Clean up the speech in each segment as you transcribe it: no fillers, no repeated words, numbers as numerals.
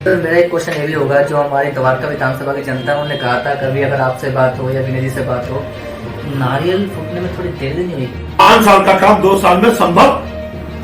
तो मेरा एक क्वेश्चन ये भी होगा, जो हमारे द्वारका विधानसभा की जनता उन्होंने कहा था कभी अगर आपसे बात हो या विनय जी से बात हो, नारियल फूटने में थोड़ी देर नहीं हुई। 5 साल का काम 2 साल में संभव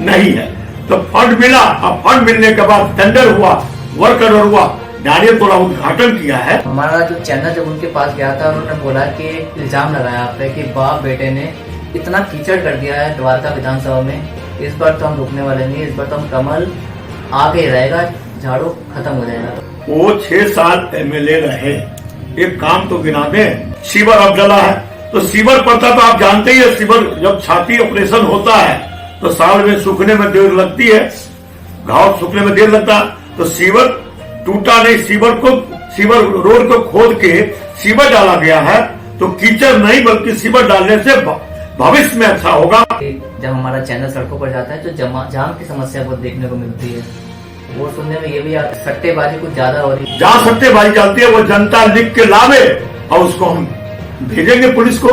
नहीं है। तो फंड मिला, अब फंड मिलने के बाद टेंडर हुआ, वर्क ऑर्डर हुआ, नारियल थोड़ा उद्घाटन किया है। हमारा जो चैनल जब उनके पास गया था, उन्होंने बोला कि इल्जाम लगाया आप पे कि बाप बेटे ने इतना कीचड़ कर दिया है द्वारका विधानसभा में, इस बार तो हम रुकने वाले नहीं, इस बार तो हम कमल आगे ही रहेगा, झाड़ू खत्म हो जाएगा। वो 6 साल एमएलए रहे, एक काम तो गिना दे। सीवर अब जला है तो सीवर पड़ता तो आप जानते ही है, सीवर जब छाती ऑपरेशन होता है तो साल में सूखने में देर लगती है, घाव सूखने में देर लगता है। तो सीवर टूटा नहीं, सीवर रोड को खोद के सीवर डाला गया है, तो कीचड़ नहीं बल्कि सीवर डालने से भविष्य में अच्छा होगा। जब हमारा चैनल सड़कों पर जाता है तो जाम की समस्या बहुत देखने को मिलती है, वो सुनने में ये भी आता है सट्टेबाजी कुछ ज्यादा हो रही है। जहाँ सट्टेबाजी चलती है वो जनता लिख के लावे और उसको हम भेजेंगे पुलिस को,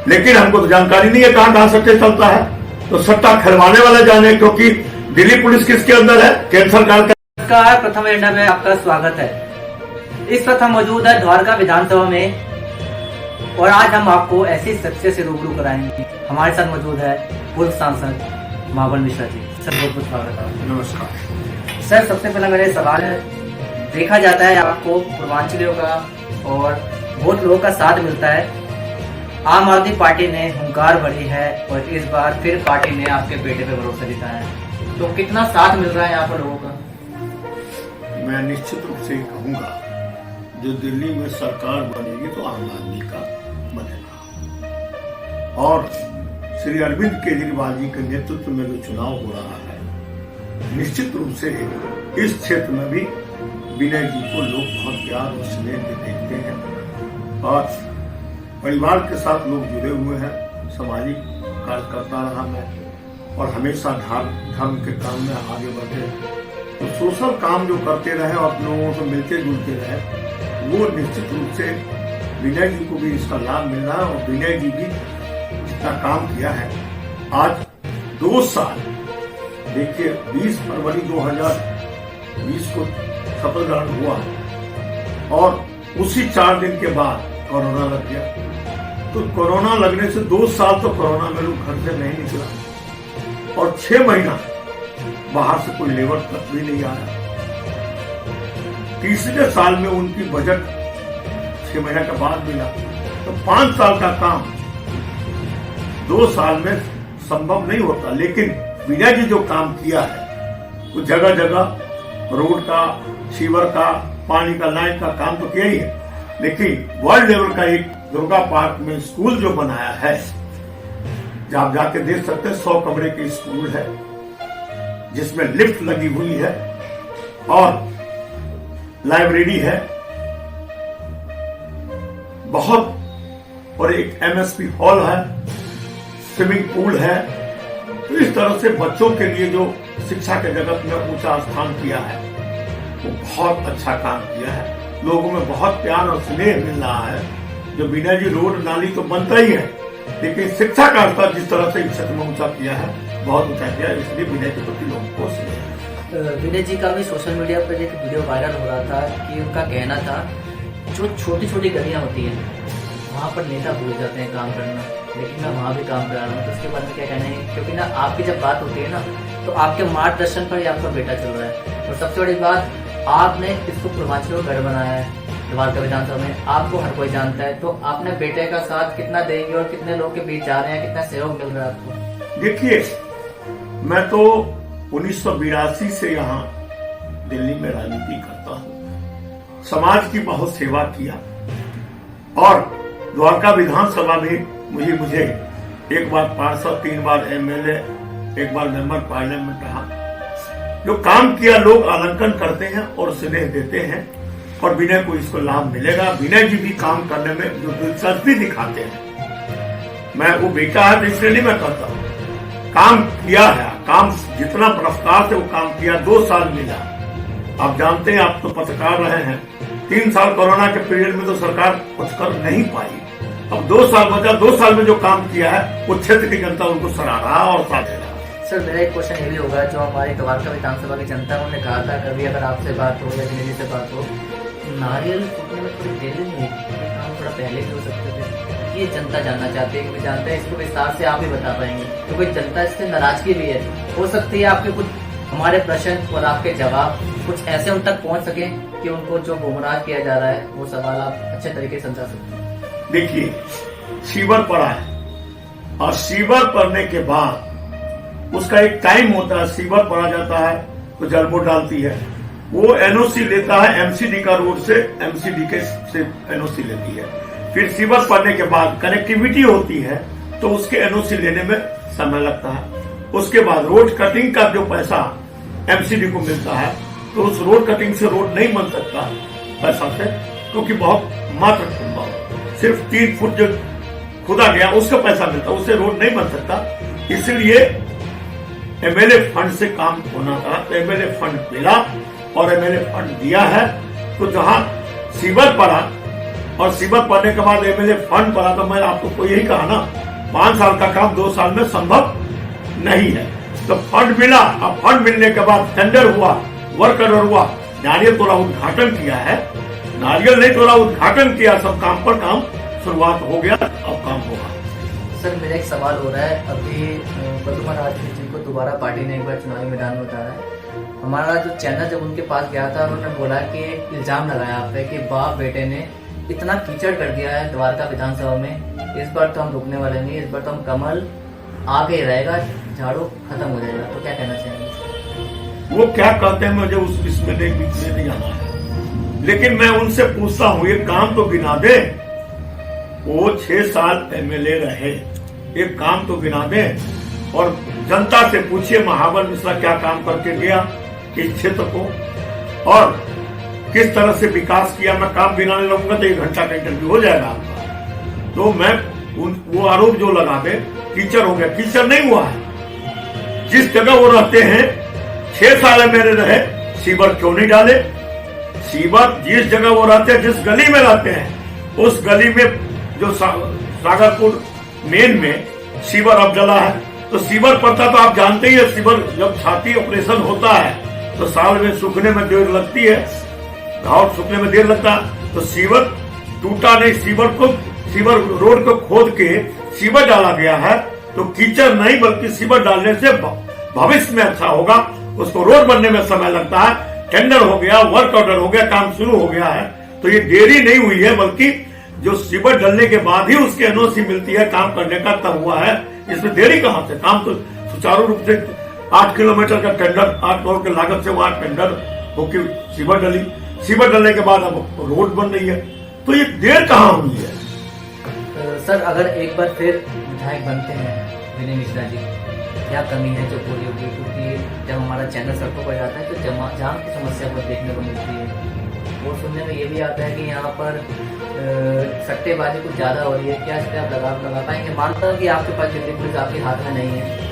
लेकिन हमको तो जानकारी नहीं है कहाँ सट्टे चलता है। तो सट्टा खिलवाने वाले जाने, क्योंकि दिल्ली पुलिस किसके अंदर है? केंद्र सरकार का। नमस्कार, प्रथम एजेंडा में आपका स्वागत है। इस वक्त हम मौजूद है द्वारका विधानसभा में और आज हम आपको ऐसी शख्सियत से रूबरू कराएंगे। हमारे साथ मौजूद है पूर्व सांसद महाबल मिश्रा जी। सर बहुत बहुत स्वागत है। नमस्कार सर, सबसे पहला मेरे सवाल है, देखा जाता है आपको पूर्वांचलियों का और बहुत लोगों का साथ मिलता है, आम आदमी पार्टी ने हुंकार भरी है और इस बार फिर पार्टी ने आपके बेटे पे भरोसा दिखाया है, तो कितना साथ मिल रहा है यहाँ पर लोगों का? मैं निश्चित रूप से कहूंगा, जो दिल्ली में सरकार बनेगी तो आम आदमी का बनेगा, और श्री अरविंद केजरीवाल जी के नेतृत्व में जो चुनाव हो रहा है, निश्चित रूप से इस क्षेत्र में भी विनय जी को लोग बहुत प्यार और स्नेह से देखते हैं और परिवार के साथ लोग जुड़े हुए हैं। सामाजिक कार्य करता रहा मैं और हमेशा धर्म के काम में आगे बढ़े, तो सोशल काम जो करते रहे और अपने लोगों से मिलते जुलते रहे, वो निश्चित रूप से विनय जी को भी इसका लाभ मिल रहा है। और विनय जी भी जितना काम किया है, आज 2 साल देखिए, 20 फरवरी 2020 को शपथ ग्रहण हुआ और उसी 4 दिन के बाद कोरोना लग गया। तो कोरोना लगने से 2 साल तो कोरोना में लोग घर से नहीं निकला और 6 महीना बाहर से कोई लेबर तक भी नहीं आया। तीसरे साल में उनकी बजट 6 महीने के बाद मिला। तो 5 साल का काम 2 साल में संभव नहीं होता, लेकिन विनय जी जो काम किया है वो जगह जगह रोड का, सीवर का, पानी का, लाइन का काम तो किया ही है, लेकिन वर्ल्ड लेवल का एक दुर्गा पार्क में स्कूल जो बनाया है, जहां आप जाके देख सकते हैं, 100 कमरे की स्कूल है जिसमें लिफ्ट लगी हुई है और लाइब्रेरी है बहुत, और एक एमएसपी हॉल है, स्विमिंग पूल है। तो इस तरह से बच्चों के लिए जो शिक्षा के जगत में ऊंचा स्थान किया है, वो बहुत अच्छा काम किया है। लोगों में बहुत प्यार और स्नेह मिल रहा है। जो विनय जी रोड नाली तो बनता ही है, लेकिन शिक्षा का स्तर जिस तरह से इस क्षेत्र में ऊंचा किया है, बहुत ऊंचा किया है, इसलिए विनय के प्रति लोगों को स्नेह। विनय जी का भी सोशल मीडिया पर एक वीडियो वायरल हो रहा था कि उनका कहना था जो छोटी छोटी गलियां होती हैं वहाँ पर नेता भूल जाते हैं काम करना, लेकिन मैं वहाँ भी काम करा रहा हूँ। तो उसके बारे में क्या कहना है? क्योंकि ना आपकी जब बात होती है ना, तो आपके मार्गदर्शन पर ही आपका बेटा चल रहा है। और सबसे बड़ी बात, आपने इसको पूर्वांचल में गढ़ बनाया है द्वारका विधानसभा में, आपको हर कोई जानता है। तो आपने बेटे का साथ कितना देंगे और कितने लोग के बीच जा रहे हैं, कितना सहयोग मिल रहा है आपको? देखिए, मैं तो 1982 से यहाँ दिल्ली में राजनीति करता हूँ, समाज की बहुत सेवा किया और द्वारका विधानसभा में मुझे एक बार पार्षद, 3 बार एमएलए, 1 बार मेंबर पार्लियामेंट रहा। जो काम किया लोग आलंकन करते हैं और स्नेह देते हैं और विनय को इसको लाभ मिलेगा। विनय जी भी काम करने में जो दिलचस्पी दिखाते हैं, मैं वो बेटा है तो इसलिए नहीं मैं करता हूँ, काम किया है, काम जितना रफ्तार से वो काम किया, 2 साल मिला। आप जानते हैं, आप तो पत्रकार रहे हैं, 3 साल कोरोना के पीरियड में तो सरकार कुछ कर नहीं पाई। अब 2 साल बचा, 2 साल में जो काम किया है वो क्षेत्र की जनता उनको सराह रहा और साथ दे रहा। सर मेरा एक क्वेश्चन ये भी होगा, जो हमारी द्वारका विधानसभा की जनता है उन्होंने कहा था कभी अगर आपसे बात हो या दिनेश से बात हो, नारियल फूटने में थोड़ी देर नहीं होगी, काम थोड़ा पहले भी हो सकते थे। ये जनता जानना चाहती है, क्योंकि जानते हैं इसको विस्तार से आप ही बता पाएंगे, क्योंकि जनता इससे नाराजगी भी है। हो सकती है आपके कुछ हमारे प्रश्न और आपके जवाब कुछ ऐसे उन तक पहुंच सके कि उनको जो गुमराह किया जा रहा है वो सवाल आप अच्छे तरीके से समझा सकते। देखिए, सीवर पड़ा है और सीवर पड़ने के बाद उसका एक टाइम होता है, सीवर पड़ा जाता है तो जलबो डालती है, वो एनओसी लेता है एमसीडी का रोड से, एमसीडी के से एनओसी लेती है, फिर सीवर पड़ने के बाद कनेक्टिविटी होती है तो उसके एनओसी लेने में समय लगता है। उसके बाद रोड कटिंग का जो पैसा एमसीडी को मिलता है तो उस रोड कटिंग से रोड नहीं बन सकता पैसा से, क्योंकि बहुत मात्र सिर्फ 3 फुट जो खुदा गया उसका पैसा मिलता, उससे रोड नहीं बन सकता। इसलिए एमएलए फंड से काम होना था, तो एमएलए फंड मिला और एमएलए फंड दिया है। तो जहां सीवर पड़ा और सीवर पड़ने के बाद एमएलए फंड पड़ा, तो मैं आपको यही कहा ना, 5 साल का काम 2 साल में संभव नहीं है। तो फंड मिला, अब फंड मिलने के बाद टेंडर हुआ, वर्क ऑर्डर हुआ, नारियल तोड़ा उद्घाटन किया है, नारियल नहीं तोड़ा उद्घाटन किया, सब काम पर काम शुरुआत हो गया, अब काम होगा। सर मेरा एक सवाल हो रहा है, अभी प्रद्युमन राजपूत जी को दोबारा पार्टी ने एक बार चुनावी मैदान में उतारा है। हमारा जो चैनल जब उनके पास गया था उन्होंने बोला कि इल्जाम लगाया आप पे कि बाप बेटे ने इतना कीचड़ कर दिया है द्वारका विधानसभा में, इस बार तो हम रुकने वाले नहीं, इस बार तो हम कमल आगे ही रहेगा, झाड़ू खत्म हो जाएगा। तो क्या कहना चाहेंगे? वो क्या कहते हैं मुझे उस बीच में नहीं जाना है, लेकिन मैं उनसे पूछता हूँ ये काम तो गिना दे, वो 6 साल एमएलए रहे, एक काम तो गिना दे और जनता से पूछिए महाबल मिश्रा क्या काम करके गया इस क्षेत्र को और किस तरह से विकास किया। मैं काम गिनाने लगूंगा तो 1 घंटा का इंटरव्यू हो जाएगा आपका। तो मैं वो आरोप जो लगा दे कीचड़ हो गया, कीचड़ नहीं हुआ है। जिस जगह वो रहते हैं 6 साल एमएलए रहे, सीवर क्यों नहीं डाले? सीवर जिस जगह वो रहते हैं, जिस गली में रहते हैं, उस गली में जो सागरपुर मेन में सीवर अब डला है, तो सीवर पड़ता तो आप जानते ही है, सीवर जब छाती ऑपरेशन होता है तो साल में सूखने में देर लगती है, घाव सूखने में देर लगता है। तो सीवर टूटा नहीं, सीवर रोड को खोद के सीवर डाला गया है, तो कीचड़ नहीं बल्कि सीवर डालने से भविष्य में अच्छा होगा। उसको रोड बनने में समय लगता है, टेंडर हो गया, वर्क ऑर्डर हो गया, काम शुरू हो गया है, तो ये देरी नहीं हुई है, बल्कि जो सीवर डलने के बाद ही उसके एनओसी मिलती है काम करने का, तब हुआ है। इसमें देरी कहां से? काम तो सुचारू रूप से 8 किलोमीटर का टेंडर, 8 करोड़ की लागत से वहां टेंडर होकर सीवर डली, सीवर डलने के बाद अब रोड बन रही है, तो ये देर कहां हुई है? सर अगर एक बार फिर विधायक बनते हैं विनय मिश्रा जी, क्या कमी है जो पूरी होगी? क्योंकि जब हमारा चैनल सड़कों पर जाता है तो जाम की समस्या पर देखने को मिलती है, और सुनने में ये भी आता है कि यहाँ पर सट्टेबाजी कुछ ज्यादा हो रही है। क्या इस पर आप लगा पाएंगे? मानता हूँ कि आपके पास दिल्ली पुलिस आपके हाथ में नहीं है,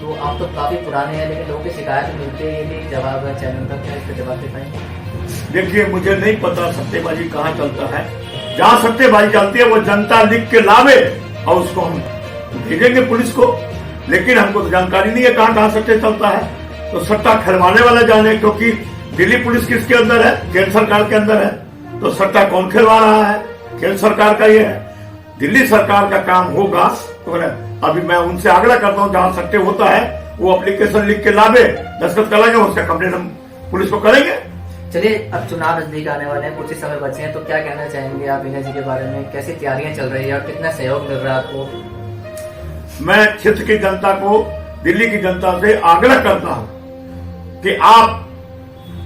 तो आप तो काफी पुराने हैं, लेकिन लोगों की शिकायत मिलती है, ये भी जवाब है चैनल का, क्या इस पर जवाब दे पाएंगे? देखिए, मुझे नहीं पता सट्टेबाजी कहाँ चलता है। जहाँ सट्टेबाजी चलती है वो जनता लिख के लावे और उसको हम भेजेंगे पुलिस को, लेकिन हमको तो जानकारी नहीं है कहाँ सट्टे चलता है। तो सट्टा खिलवाने वाले जाने, क्योंकि दिल्ली पुलिस किसके अंदर है? केंद्र सरकार के अंदर है, तो सट्टा कौन खिलवा रहा है? केंद्र सरकार का ये है। दिल्ली सरकार का काम होगा तो अभी मैं उनसे आग्रह करता हूँ, जहाँ सट्टे होता है वो एप्लीकेशन लिख के लावे, दस्तखत कराएंगे, उसका कंप्लेन हम पुलिस को करेंगे। चलिए, अब चुनाव नजदीक आने वाले हैं, कुछ ही समय बचे हैं, तो क्या कहना चाहेंगे आप विनय जी के बारे में? कैसी तैयारियां चल रही है और कितना सहयोग मिल रहा है आपको? मैं क्षेत्र की जनता को, दिल्ली की जनता से आग्रह करता हूं कि आप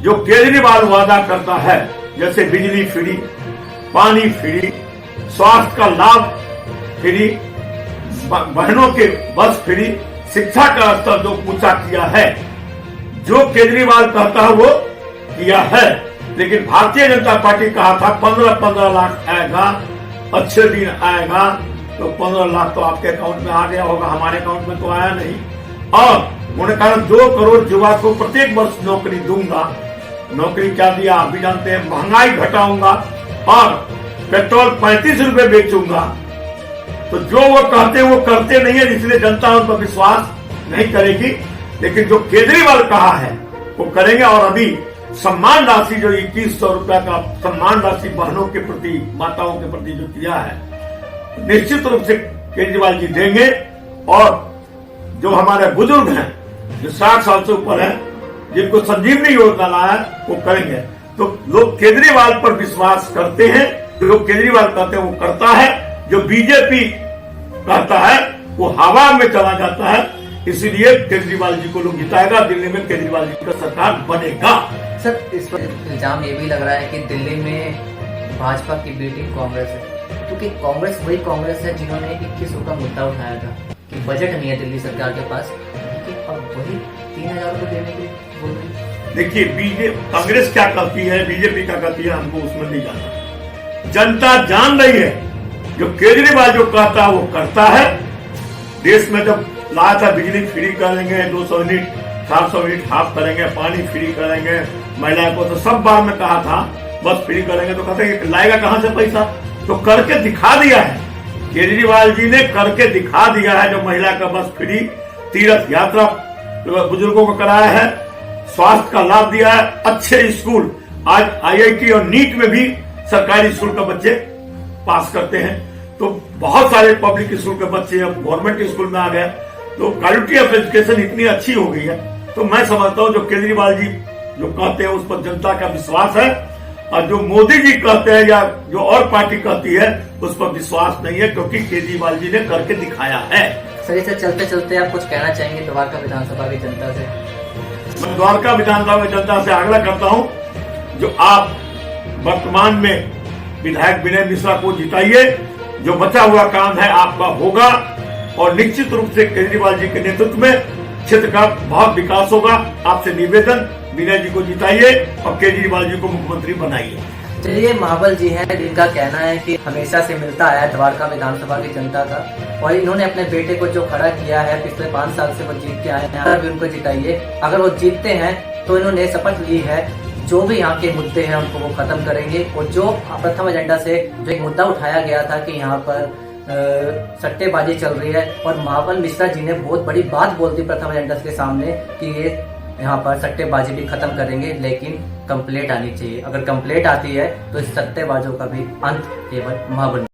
जो केजरीवाल वादा करता है, जैसे बिजली फ्री, पानी फ्री, स्वास्थ्य का लाभ फ्री, बहनों के बस फ्री, शिक्षा का स्तर जो ऊंचा किया है, जो केजरीवाल कहता है वो किया है। लेकिन भारतीय जनता पार्टी कहा था 15-15 लाख आएगा, अच्छे दिन आएगा, तो 15 लाख तो आपके अकाउंट में आ गया होगा, हमारे अकाउंट में तो आया नहीं। और उन्होंने कहा 2 करोड़ युवा को प्रत्येक वर्ष नौकरी दूंगा। नौकरी क्या दिया आप भी जानते हैं, महंगाई घटाऊंगा और पेट्रोल 35 रुपए बेचूंगा। तो जो वो कहते हैं वो करते नहीं है, इसलिए जनता उन पर विश्वास नहीं करेगी, लेकिन जो केजरीवाल कहा है वो करेंगे। और अभी सम्मान राशि जो 2100 रुपया का सम्मान राशि बहनों के प्रति, माताओं के प्रति जो दिया है, निश्चित रूप से केजरीवाल जी देंगे। और जो हमारे बुजुर्ग हैं जो 60 साल से ऊपर हैं, जिनको संजीवनी योजना लाया है, वो करेंगे। तो लोग केजरीवाल पर विश्वास करते हैं, जो लोग केजरीवाल कहते हैं वो करता है, जो बीजेपी कहता है वो हवा में चला जाता है। इसीलिए केजरीवाल जी को लोग जिताएगा, दिल्ली में केजरीवाल जी का सरकार बनेगा। सर, इस पर इल्जाम ये भी लग रहा है कि दिल्ली में भाजपा की बेटिंग कांग्रेस है, क्योंकि कांग्रेस वही कांग्रेस है जिन्होंने 2100 का मुद्दा उठाया था कि बजट नहीं है दिल्ली सरकार के पास, लेकिन अब वही 3000 रुपये देने के बोल रही है। देखिए, कांग्रेस क्या करती है, बीजेपी क्या करती है, हमको उसमें नहीं जाना। जनता जान रही है जो केजरीवाल जो कहता है वो करता है। देश में जब लाया था बिजली फ्री करेंगे, 200 यूनिट 400 यूनिट हाफ करेंगे, पानी फ्री करेंगे महिला को, तो सब बार में कहा था बस फ्री करेंगे, तो कहते हैं लाएगा कहां से पैसा। तो करके दिखा दिया है, केजरीवाल जी ने करके दिखा दिया है। जो महिला का बस फ्री, तीर्थ यात्रा बुजुर्गों को कराया है, स्वास्थ्य का लाभ दिया है, अच्छे स्कूल, आज IIT और नीट में भी सरकारी स्कूल के बच्चे पास करते हैं। तो बहुत सारे पब्लिक स्कूल के बच्चे अब गवर्नमेंट स्कूल में आ गए, तो क्वालिटी ऑफ एजुकेशन इतनी अच्छी हो गई है। तो मैं समझता हूं जो केजरीवाल जी जो कहते हैं उस पर जनता का विश्वास है, और जो मोदी जी कहते हैं या जो और पार्टी कहती है उस पर विश्वास नहीं है, क्योंकि केजरीवाल जी ने करके दिखाया है। सर, इसे चलते चलते आप कुछ कहना चाहेंगे द्वारका विधानसभा की जनता से? मैं द्वारका विधानसभा की जनता से आग्रह करता हूं, जो आप वर्तमान में विधायक विनय मिश्रा को जिताइए, जो बचा हुआ काम है आपका होगा, और निश्चित रूप से केजरीवाल जी के नेतृत्व में क्षेत्र का बहुत विकास होगा। आपसे निवेदन, विनय जी को जिताइए और केजरीवाल जी को मुख्यमंत्री बनाइए। चलिए, महाबल जी हैं, जिनका कहना है कि हमेशा से मिलता आया है द्वारका विधानसभा की जनता का, और इन्होंने अपने बेटे को जो खड़ा किया है पिछले 5 साल से वो जीत के आए हैं, अभी उनको जिताइए। अगर वो जीतते हैं तो इन्होंने शपथ ली है जो भी यहाँ के मुद्दे हैं उनको वो खत्म करेंगे। और जो प्रथम एजेंडा से जो एक मुद्दा उठाया गया था कि यहाँ पर सट्टेबाजी चल रही है, और महाबल मिश्रा जी ने बहुत बड़ी बात बोल दी प्रथम एजेंडा के सामने कि ये यहाँ पर सट्टेबाजी भी खत्म करेंगे, लेकिन कंप्लेंट आनी चाहिए। अगर कंप्लेंट आती है तो इस सट्टेबाजों का भी अंत केवल महाबल